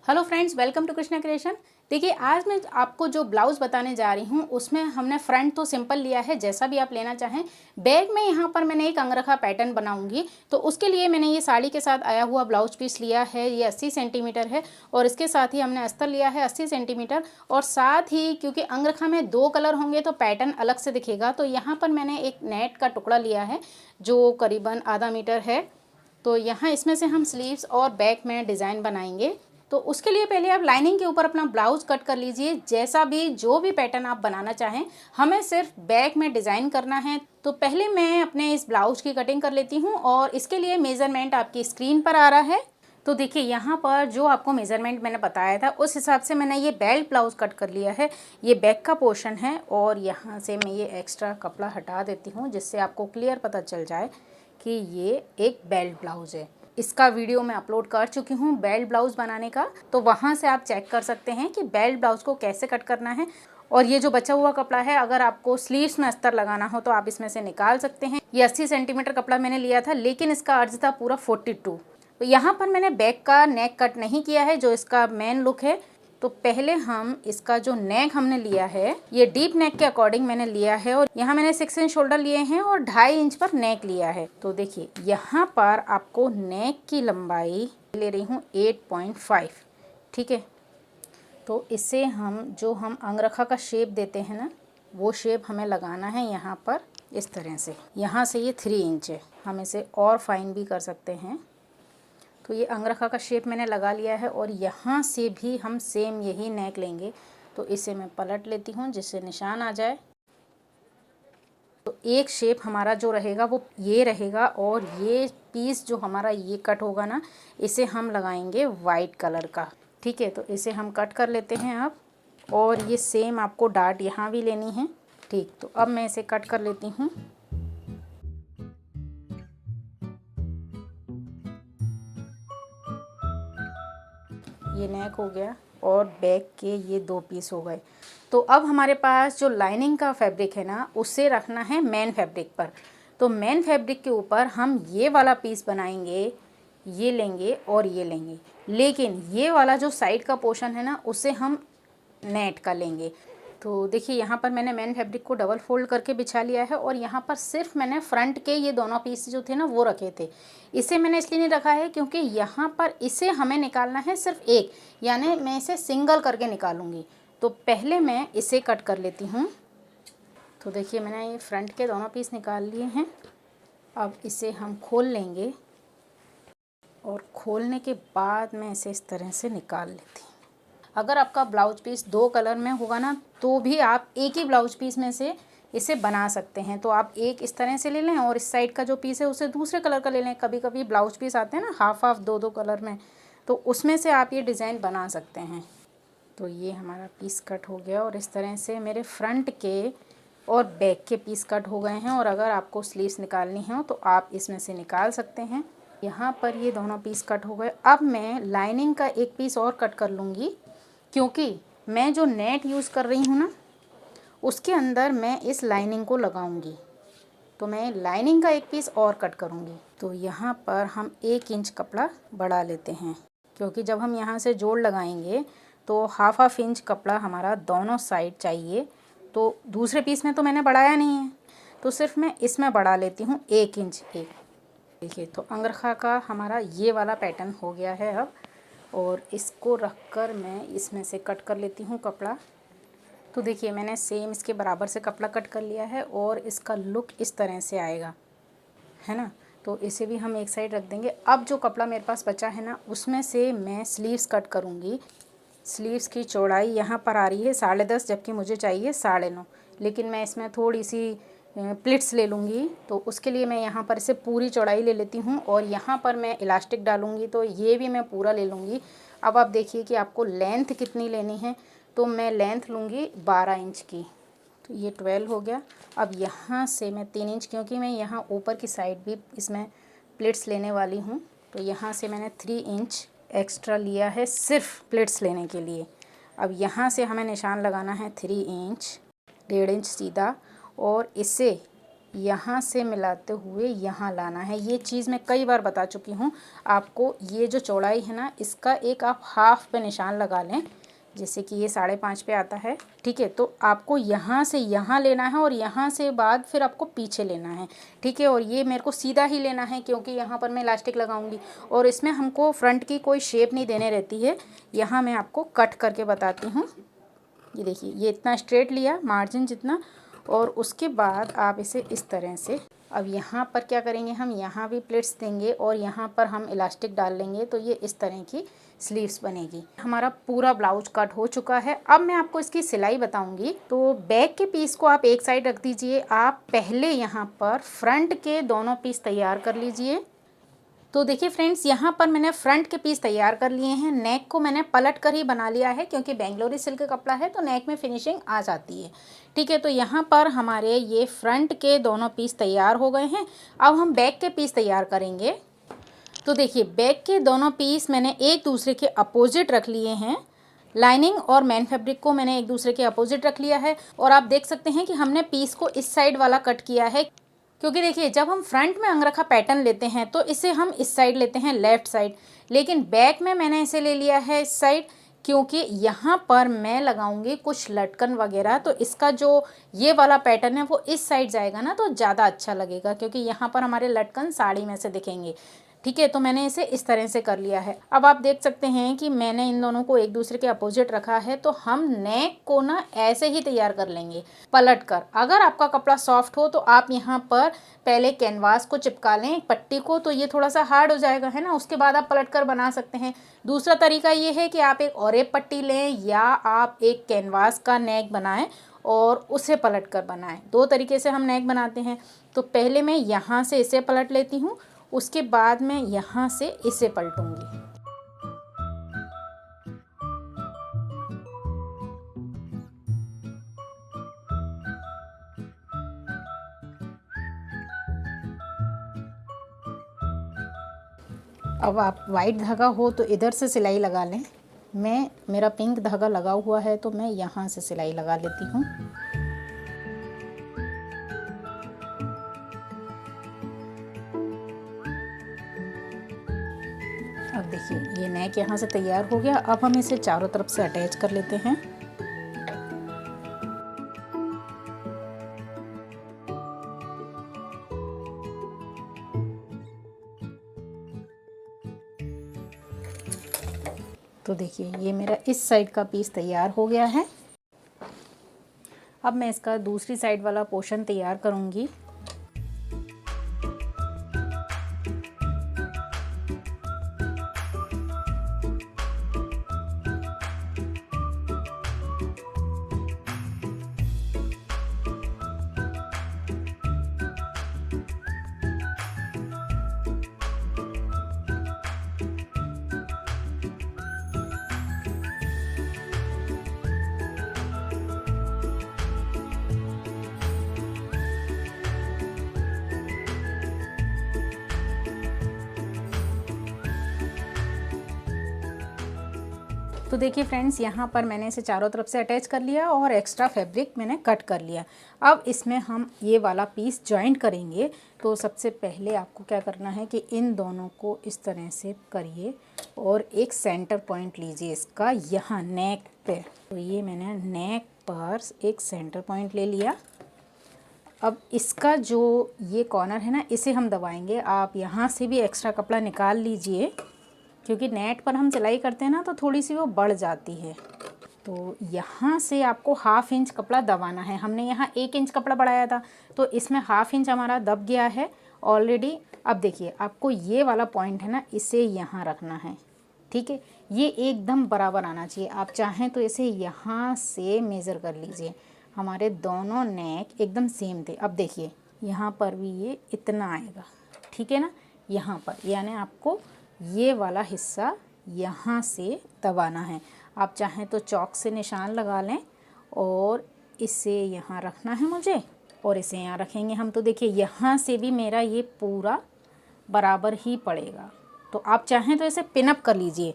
Hello friends, welcome to Krishna creation. देखिए, आज मैं आपको जो ब्लाउज़ बताने जा रही हूँ उसमें हमने फ्रंट तो सिंपल लिया है, जैसा भी आप लेना चाहें। बैक में यहाँ पर मैंने एक अंगरखा पैटर्न बनाऊंगी, तो उसके लिए मैंने ये साड़ी के साथ आया हुआ ब्लाउज पीस लिया है। ये 80 सेंटीमीटर है और इसके साथ ही हमने अस्तर लिया है 80 सेंटीमीटर। और साथ ही क्योंकि अंगरखा में 2 कलर होंगे तो पैटर्न अलग से दिखेगा, तो यहाँ पर मैंने एक नेट का टुकड़ा लिया है जो करीबन आधा मीटर है। तो यहाँ इसमें से हम स्लीव्स और बैक में डिज़ाइन बनाएंगे। तो उसके लिए पहले आप लाइनिंग के ऊपर अपना ब्लाउज कट कर लीजिए, जैसा भी जो भी पैटर्न आप बनाना चाहें। हमें सिर्फ बैक में डिज़ाइन करना है। तो पहले मैं अपने इस ब्लाउज की कटिंग कर लेती हूँ और इसके लिए मेज़रमेंट आपकी स्क्रीन पर आ रहा है। तो देखिए, यहाँ पर जो आपको मेज़रमेंट मैंने बताया था उस हिसाब से मैंने ये बेल्ट ब्लाउज कट कर लिया है। ये बैक का पोर्शन है और यहाँ से मैं ये एक्स्ट्रा कपड़ा हटा देती हूँ, जिससे आपको क्लियर पता चल जाए कि ये एक बेल्ट ब्लाउज है। इसका वीडियो मैं अपलोड कर चुकी हूँ बेल्ट ब्लाउज़ बनाने का, तो वहाँ से आप चेक कर सकते हैं कि बेल्ट ब्लाउज़ को कैसे कट करना है। और ये जो बचा हुआ कपड़ा है, अगर आपको स्लीव्स में अस्तर लगाना हो तो आप इसमें से निकाल सकते हैं। ये 80 सेंटीमीटर कपड़ा मैंने लिया था, लेकिन इसका अर्ज था पूरा 42। तो यहाँ पर मैंने बैक का नेक कट नहीं किया है, जो इसका मेन लुक है। तो पहले हम इसका जो नेक हमने लिया है, ये डीप नेक के अकॉर्डिंग मैंने लिया है और यहाँ मैंने 6 इंच शोल्डर लिए हैं और 2.5 इंच पर नेक लिया है। तो देखिए, यहाँ पर आपको नेक की लंबाई ले रही हूँ 8.5। ठीक है, तो इसे हम अंगरखा का शेप देते हैं ना, वो शेप हमें लगाना है यहाँ पर इस तरह से। यहाँ से ये 3 इंच है, हम इसे और फाइन भी कर सकते हैं। तो ये अंगरखा का शेप मैंने लगा लिया है और यहाँ से भी हम सेम यही नेक लेंगे। तो इसे मैं पलट लेती हूँ जिससे निशान आ जाए। तो एक शेप हमारा जो रहेगा वो ये रहेगा और ये पीस जो हमारा ये कट होगा ना, इसे हम लगाएंगे वाइट कलर का। ठीक है, तो इसे हम कट कर लेते हैं अब। और ये सेम आपको डार्ट यहाँ भी लेनी है। ठीक, तो अब मैं इसे कट कर लेती हूँ। ये नेक हो गया और बैक के ये 2 पीस हो गए। तो अब हमारे पास जो लाइनिंग का फैब्रिक है ना, उसे रखना है मेन फैब्रिक पर। तो मेन फैब्रिक के ऊपर हम ये वाला पीस बनाएंगे, ये लेंगे और ये लेंगे। लेकिन ये वाला जो साइड का पोर्शन है ना, उसे हम नेट का लेंगे। तो देखिए, यहाँ पर मैंने मेन फैब्रिक को डबल फोल्ड करके बिछा लिया है और यहाँ पर सिर्फ मैंने फ्रंट के ये दोनों पीस जो थे ना वो रखे थे। इसे मैंने इसलिए नहीं रखा है क्योंकि यहाँ पर इसे हमें निकालना है सिर्फ एक, यानी मैं इसे सिंगल करके निकालूंगी। तो पहले मैं इसे कट कर लेती हूँ। तो देखिए, मैंने ये फ्रंट के दोनों पीस निकाल लिए हैं। अब इसे हम खोल लेंगे और खोलने के बाद मैं इसे इस तरह से निकाल लेती हूँ। अगर आपका ब्लाउज पीस 2 कलर में होगा ना, तो भी आप एक ही ब्लाउज पीस में से इसे बना सकते हैं। तो आप एक इस तरह से ले लें और इस साइड का जो पीस है उसे दूसरे कलर का ले लें। कभी कभी ब्लाउज पीस आते हैं ना हाफ हाफ 2-2 कलर में, तो उसमें से आप ये डिज़ाइन बना सकते हैं। तो ये हमारा पीस कट हो गया और इस तरह से मेरे फ्रंट के और बैक के पीस कट हो गए हैं। और अगर आपको स्लीव्स निकालनी हो तो आप इसमें से निकाल सकते हैं। यहाँ पर ये दोनों पीस कट हो गए। अब मैं लाइनिंग का एक पीस और कट कर लूँगी, क्योंकि मैं जो नेट यूज़ कर रही हूँ ना, उसके अंदर मैं इस लाइनिंग को लगाऊंगी। तो मैं लाइनिंग का एक पीस और कट करूँगी। तो यहाँ पर हम 1 इंच कपड़ा बढ़ा लेते हैं, क्योंकि जब हम यहाँ से जोड़ लगाएंगे तो हाफ इंच कपड़ा हमारा दोनों साइड चाहिए। तो दूसरे पीस में तो मैंने बढ़ाया नहीं है, तो सिर्फ मैं इसमें बढ़ा लेती हूँ 1 इंच। देखिए, तो अंगरखा का हमारा ये वाला पैटर्न हो गया है अब। और इसको रखकर मैं इसमें से कट कर लेती हूँ कपड़ा। तो देखिए, मैंने सेम इसके बराबर से कपड़ा कट कर लिया है और इसका लुक इस तरह से आएगा, है ना। तो इसे भी हम एक साइड रख देंगे। अब जो कपड़ा मेरे पास बचा है ना, उसमें से मैं स्लीव्स कट करूँगी। स्लीव्स की चौड़ाई यहाँ पर आ रही है 10.5, जबकि मुझे चाहिए 9.5। लेकिन मैं इसमें थोड़ी सी प्लिट्स ले लूँगी, तो उसके लिए मैं यहाँ पर इसे पूरी चौड़ाई ले लेती हूँ और यहाँ पर मैं इलास्टिक डालूँगी, तो ये भी मैं पूरा ले लूँगी। अब आप देखिए कि आपको लेंथ कितनी लेनी है। तो मैं लेंथ लूँगी 12 इंच की। तो ये 12 हो गया। अब यहाँ से मैं 3 इंच, क्योंकि मैं यहाँ ऊपर की साइड भी इसमें प्लिट्स लेने वाली हूँ, तो यहाँ से मैंने 3 इंच एक्स्ट्रा लिया है सिर्फ प्लिट्स लेने के लिए। अब यहाँ से हमें निशान लगाना है 3 इंच, 1.5 इंच सीधा, और इसे यहाँ से मिलाते हुए यहाँ लाना है। ये चीज़ मैं कई बार बता चुकी हूँ आपको। ये जो चौड़ाई है ना, इसका एक आप हाफ पे निशान लगा लें, जैसे कि ये 5.5 पे आता है, ठीक है। तो आपको यहाँ से यहाँ लेना है और यहाँ से बाद फिर आपको पीछे लेना है, ठीक है। और ये मेरे को सीधा ही लेना है क्योंकि यहाँ पर मैं इलास्टिक लगाऊंगी और इसमें हमको फ्रंट की कोई शेप नहीं देने रहती है। यहाँ मैं आपको कट करके बताती हूँ। ये देखिए, ये इतना स्ट्रेट लिया, मार्जिन जितना, और उसके बाद आप इसे इस तरह से, अब यहाँ पर क्या करेंगे, हम यहाँ भी प्लेट्स देंगे और यहाँ पर हम इलास्टिक डाल लेंगे, तो ये इस तरह की स्लीव्स बनेगी। हमारा पूरा ब्लाउज कट हो चुका है। अब मैं आपको इसकी सिलाई बताऊंगी। तो बैक के पीस को आप एक साइड रख दीजिए। आप पहले यहाँ पर फ्रंट के दोनों पीस तैयार कर लीजिए। तो देखिए फ्रेंड्स, यहाँ पर मैंने फ्रंट के पीस तैयार कर लिए हैं। नेक को मैंने पलट कर ही बना लिया है क्योंकि बेंगलोरी सिल्क का कपड़ा है तो नेक में फिनिशिंग आ जाती है, ठीक है। तो यहाँ पर हमारे ये फ्रंट के दोनों पीस तैयार हो गए हैं। अब हम बैक के पीस तैयार करेंगे। तो देखिए, बैक के दोनों पीस मैंने एक दूसरे के अपोजिट रख लिए हैं। लाइनिंग और मेन फैब्रिक को मैंने एक दूसरे के अपोजिट रख लिया है और आप देख सकते हैं कि हमने पीस को इस साइड वाला कट किया है क्योंकि देखिए, जब हम फ्रंट में अंगरखा पैटर्न लेते हैं तो इसे हम इस साइड लेते हैं, लेफ़्ट साइड, लेकिन बैक में मैंने इसे ले लिया है इस साइड क्योंकि यहाँ पर मैं लगाऊंगी कुछ लटकन वगैरह। तो इसका जो ये वाला पैटर्न है वो इस साइड जाएगा ना, तो ज़्यादा अच्छा लगेगा क्योंकि यहाँ पर हमारे लटकन साड़ी में से दिखेंगे, ठीक है। तो मैंने इसे इस तरह से कर लिया है। अब आप देख सकते हैं कि मैंने इन दोनों को एक दूसरे के अपोजिट रखा है। तो हम नेक को ना ऐसे ही तैयार कर लेंगे पलट कर। अगर आपका कपड़ा सॉफ्ट हो तो आप यहाँ पर पहले कैनवास को चिपका लें पट्टी को, तो ये थोड़ा सा हार्ड हो जाएगा, है ना। उसके बाद आप पलट कर बना सकते हैं। दूसरा तरीका ये है कि आप एक और एक पट्टी लें या आप एक कैनवास का नेक बनाएं और उसे पलट कर बनाएं। दो तरीके से हम नेक बनाते हैं। तो पहले मैं यहाँ से इसे पलट लेती हूँ, उसके बाद मैं यहाँ से इसे पलटूंगी। अब आप वाइट धागा हो तो इधर से सिलाई लगा लें। मेरा पिंक धागा लगा हुआ है तो मैं यहाँ से सिलाई लगा लेती हूँ। अब देखिए, ये नेक यहाँ से तैयार हो गया। अब हम इसे चारों तरफ से अटैच कर लेते हैं। तो देखिए, ये मेरा इस साइड का पीस तैयार हो गया है। अब मैं इसका दूसरी साइड वाला पोर्शन तैयार करूँगी। तो देखिए फ्रेंड्स, यहाँ पर मैंने इसे चारों तरफ से अटैच कर लिया और एक्स्ट्रा फैब्रिक मैंने कट कर लिया। अब इसमें हम ये वाला पीस जॉइंट करेंगे। तो सबसे पहले आपको क्या करना है कि इन दोनों को इस तरह से करिए और एक सेंटर पॉइंट लीजिए इसका, यहाँ नेक पे। तो ये मैंने नेक पर एक सेंटर पॉइंट ले लिया। अब इसका जो ये कॉर्नर है ना, इसे हम दबाएंगे। आप यहाँ से भी एक्स्ट्रा कपड़ा निकाल लीजिए क्योंकि नेट पर हम सिलाई करते हैं ना तो थोड़ी सी वो बढ़ जाती है। तो यहाँ से आपको 1/2 इंच कपड़ा दबाना है। हमने यहाँ 1 इंच कपड़ा बढ़ाया था तो इसमें 1/2 इंच हमारा दब गया है ऑलरेडी। अब देखिए, आपको ये वाला पॉइंट है ना, इसे यहाँ रखना है, ठीक है। ये एकदम बराबर आना चाहिए। आप चाहें तो इसे यहाँ से मेज़र कर लीजिए। हमारे दोनों नेक एकदम सेम थे। अब देखिए, यहाँ पर भी ये इतना आएगा, ठीक है ना। यहाँ पर यानी आपको ये वाला हिस्सा यहाँ से दबाना है। आप चाहें तो चॉक से निशान लगा लें और इसे यहाँ रखना है मुझे और इसे यहाँ रखेंगे हम। तो देखिए, यहाँ से भी मेरा ये पूरा बराबर ही पड़ेगा। तो आप चाहें तो इसे पिन अप कर लीजिए,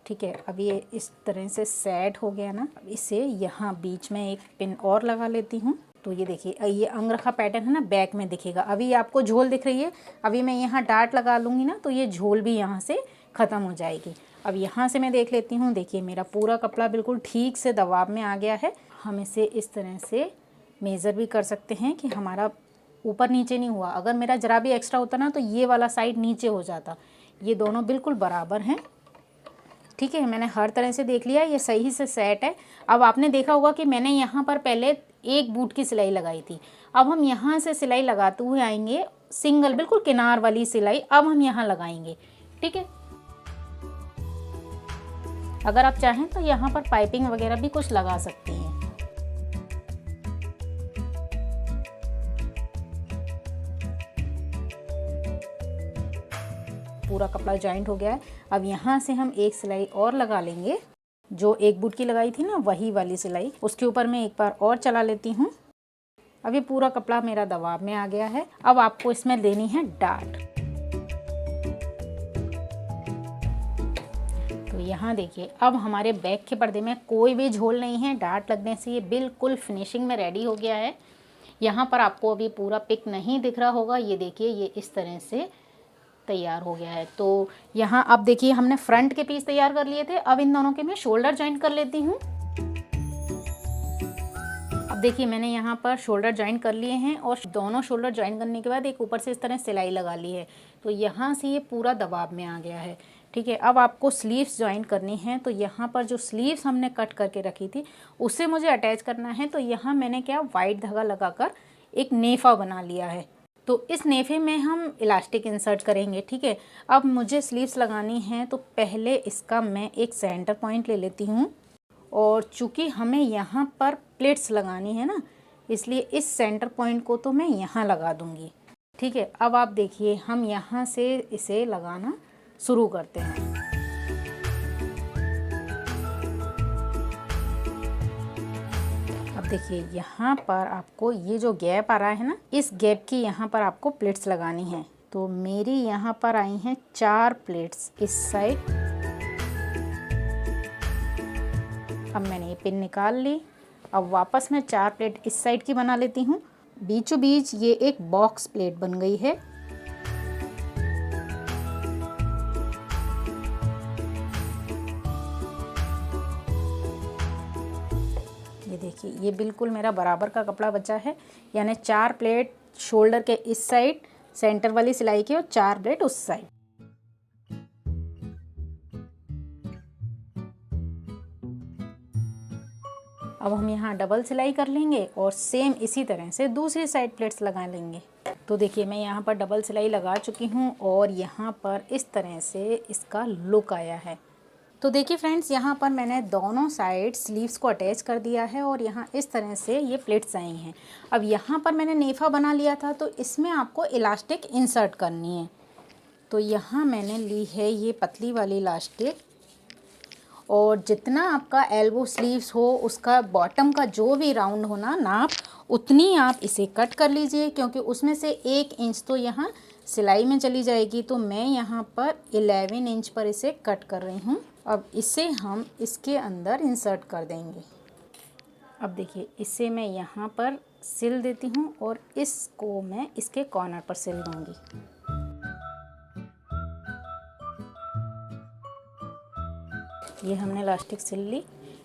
ठीक है। अब ये इस तरह से सेट हो गया ना। अब इसे यहाँ बीच में एक पिन और लगा लेती हूँ। तो ये देखिए ये अंगरखा पैटर्न है ना, बैक में दिखेगा। अभी आपको झोल दिख रही है, अभी मैं यहाँ डार्ट लगा लूँगी ना तो ये झोल भी यहाँ से ख़त्म हो जाएगी। अब यहाँ से मैं देख लेती हूँ, देखिए मेरा पूरा कपड़ा बिल्कुल ठीक से दबाव में आ गया है। हम इसे इस तरह से मेज़र भी कर सकते हैं कि हमारा ऊपर नीचे नहीं हुआ। अगर मेरा जरा भी एक्स्ट्रा होता ना तो ये वाला साइड नीचे हो जाता। ये दोनों बिल्कुल बराबर हैं, ठीक है। मैंने हर तरह से देख लिया, ये सही से सेट है। अब आपने देखा होगा कि मैंने यहाँ पर पहले एक बूट की सिलाई लगाई थी। अब हम यहाँ से सिलाई लगाते हुए आएंगे, सिंगल बिल्कुल किनार वाली सिलाई अब हम यहाँ लगाएंगे, ठीक है। अगर आप चाहें तो यहाँ पर पाइपिंग वगैरह भी कुछ लगा सकती हैं। पूरा कपड़ा जॉइंट हो गया है। अब यहाँ से हम एक सिलाई और लगा लेंगे, जो एक बूट की लगाई थी ना वही वाली सिलाई, उसके ऊपर मैं एक बार और चला लेती हूँ। अब ये पूरा कपड़ा मेरा दबाव में आ गया है। अब आपको इसमें देनी है डार्ट। तो यहाँ देखिए अब हमारे बैक के पर्दे में कोई भी झोल नहीं है। डार्ट लगने से ये बिल्कुल फिनिशिंग में रेडी हो गया है। यहाँ पर आपको अभी पूरा पिक नहीं दिख रहा होगा, ये देखिए ये इस तरह से तैयार हो गया है। तो यहाँ अब देखिए हमने फ्रंट के पीस तैयार कर लिए थे। अब इन दोनों के मैं शोल्डर जॉइंट कर लेती हूँ। अब देखिए मैंने यहाँ पर शोल्डर जॉइंट कर लिए हैं और दोनों शोल्डर जॉइंट करने के बाद एक ऊपर से इस तरह सिलाई लगा ली है। तो यहाँ से ये पूरा दबाव में आ गया है, ठीक है। अब आपको स्लीव्स जॉइंट करनी है। तो यहाँ पर जो स्लीव्स हमने कट करके रखी थी उससे मुझे अटैच करना है। तो यहाँ मैंने क्या वाइट धागा लगाकर एक नेफा बना लिया है। तो इस नेफे में हम इलास्टिक इंसर्ट करेंगे, ठीक है। अब मुझे स्लीव्स लगानी है तो पहले इसका मैं एक सेंटर पॉइंट ले लेती हूँ, और चूँकि हमें यहाँ पर प्लेट्स लगानी है ना, इसलिए इस सेंटर पॉइंट को तो मैं यहाँ लगा दूँगी, ठीक है। अब आप देखिए हम यहाँ से इसे लगाना शुरू करते हैं। अब देखिए यहाँ पर आपको ये जो गैप आ रहा है ना, इस गैप की यहाँ पर आपको प्लेट्स लगानी है। तो मेरी यहाँ पर आई हैं 4 प्लेट्स इस साइड। अब मैंने ये पिन निकाल ली। अब वापस मैं 4 प्लेट इस साइड की बना लेती हूँ। बीचों बीच ये एक बॉक्स प्लेट बन गई है। ये देखिए ये बिल्कुल मेरा बराबर का कपड़ा बचा है, यानी 4 प्लेट शोल्डर के इस साइड सेंटर वाली सिलाई की और 4 प्लेट उस साइड। अब हम यहाँ डबल सिलाई कर लेंगे और सेम इसी तरह से दूसरी साइड प्लेट्स लगा लेंगे। तो देखिए मैं यहाँ पर डबल सिलाई लगा चुकी हूँ और यहाँ पर इस तरह से इसका लुक आया है। तो देखिए फ्रेंड्स यहाँ पर मैंने दोनों साइड स्लीव्स को अटैच कर दिया है और यहाँ इस तरह से ये प्लेट्स आई हैं। अब यहाँ पर मैंने नेफा बना लिया था, तो इसमें आपको इलास्टिक इंसर्ट करनी है। तो यहाँ मैंने ली है ये पतली वाली इलास्टिक, और जितना आपका एल्बो स्लीव्स हो उसका बॉटम का जो भी राउंड हो ना नाप, उतनी आप इसे कट कर लीजिए, क्योंकि उसमें से 1 इंच तो यहाँ सिलाई में चली जाएगी। तो मैं यहाँ पर 11 इंच पर इसे कट कर रही हूँ। अब इसे हम इसके अंदर इंसर्ट कर देंगे। अब देखिए इसे मैं यहाँ पर सिल देती हूँ और इसको मैं इसके कॉर्नर पर सिल दूँगी। ये हमने इलास्टिक सिल ली।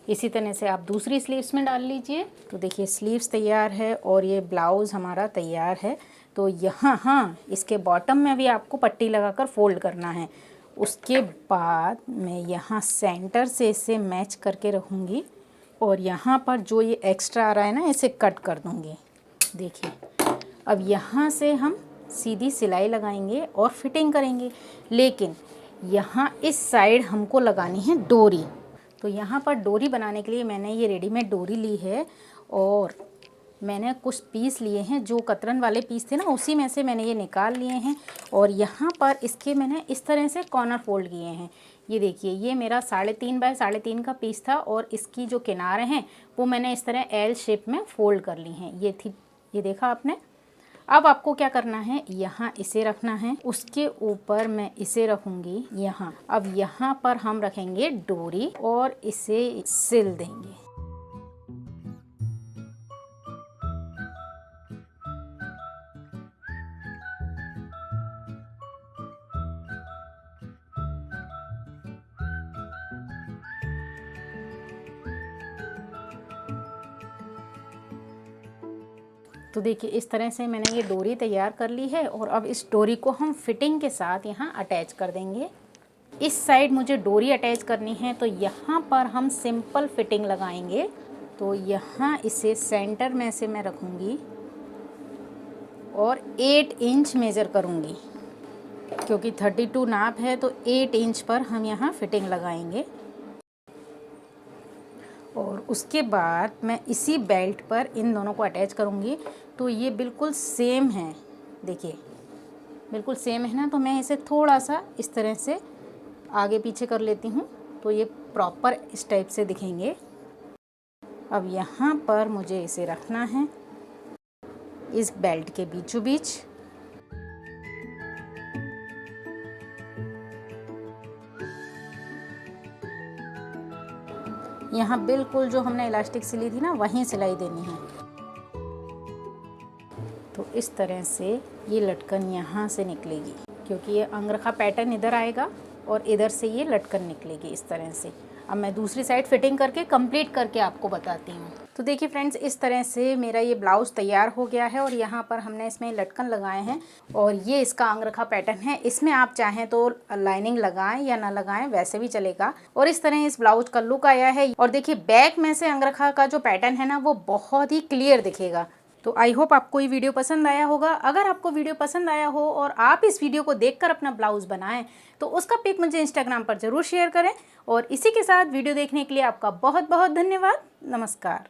इसी तरह से आप दूसरी स्लीव्स में डाल लीजिए। तो देखिए स्लीव्स तैयार है और ये ब्लाउज़ हमारा तैयार है। तो यहाँ इसके बॉटम में भी आपको पट्टी लगाकर फोल्ड करना है। उसके बाद मैं यहाँ सेंटर से इसे मैच करके रखूँगी और यहाँ पर जो ये एक्स्ट्रा आ रहा है ना, इसे कट कर दूँगी। देखिए अब यहाँ से हम सीधी सिलाई लगाएंगे और फिटिंग करेंगे, लेकिन यहाँ इस साइड हमको लगानी है डोरी। तो यहाँ पर डोरी बनाने के लिए मैंने ये रेडीमेड डोरी ली है और मैंने कुछ पीस लिए हैं, जो कतरन वाले पीस थे ना उसी में से मैंने ये निकाल लिए हैं। और यहाँ पर इसके मैंने इस तरह से कॉर्नर फोल्ड किए हैं। ये देखिए ये मेरा 3.5 बाय 3.5 का पीस था और इसकी जो किनारे हैं वो मैंने इस तरह एल शेप में फोल्ड कर ली हैं। ये देखा आपने। अब आपको क्या करना है, यहाँ इसे रखना है, उसके ऊपर मैं इसे रखूँगी यहाँ। अब यहाँ पर हम रखेंगे डोरी और इसे सिल देंगे। तो देखिए इस तरह से मैंने ये डोरी तैयार कर ली है और अब इस डोरी को हम फिटिंग के साथ यहाँ अटैच कर देंगे। इस साइड मुझे डोरी अटैच करनी है तो यहाँ पर हम सिंपल फिटिंग लगाएंगे। तो यहाँ इसे सेंटर में से मैं रखूँगी और 8 इंच मेज़र करूँगी, क्योंकि 32 नाप है तो 8 इंच पर हम यहाँ फिटिंग लगाएंगे। और उसके बाद मैं इसी बेल्ट पर इन दोनों को अटैच करूँगी। तो ये बिल्कुल सेम है, देखिए बिल्कुल सेम है ना। तो मैं इसे थोड़ा सा इस तरह से आगे पीछे कर लेती हूँ तो ये प्रॉपर इस टाइप से दिखेंगे। अब यहाँ पर मुझे इसे रखना है इस बेल्ट के बीचों बीच। यहाँ बिल्कुल जो हमने इलास्टिक सिली थी ना वहीं सिलाई देनी है। तो इस तरह से ये लटकन यहाँ से निकलेगी, क्योंकि ये अंगरखा पैटर्न इधर आएगा और इधर से ये लटकन निकलेगी इस तरह से। अब मैं दूसरी साइड फिटिंग करके कंप्लीट करके आपको बताती हूँ। तो देखिए फ्रेंड्स, इस तरह से मेरा ये ब्लाउज़ तैयार हो गया है और यहाँ पर हमने इसमें लटकन लगाए हैं और ये इसका अंगरखा पैटर्न है। इसमें आप चाहें तो लाइनिंग लगाएं या ना लगाएं, वैसे भी चलेगा। और इस तरह इस ब्लाउज का लुक आया है। और देखिए बैक में से अंगरखा का जो पैटर्न है ना वो बहुत ही क्लियर दिखेगा। तो आई होप आपको ये वीडियो पसंद आया होगा। अगर आपको वीडियो पसंद आया हो और आप इस वीडियो को देखकर अपना ब्लाउज बनाएं तो उसका पिक मुझे इंस्टाग्राम पर ज़रूर शेयर करें। और इसी के साथ वीडियो देखने के लिए आपका बहुत बहुत धन्यवाद। नमस्कार।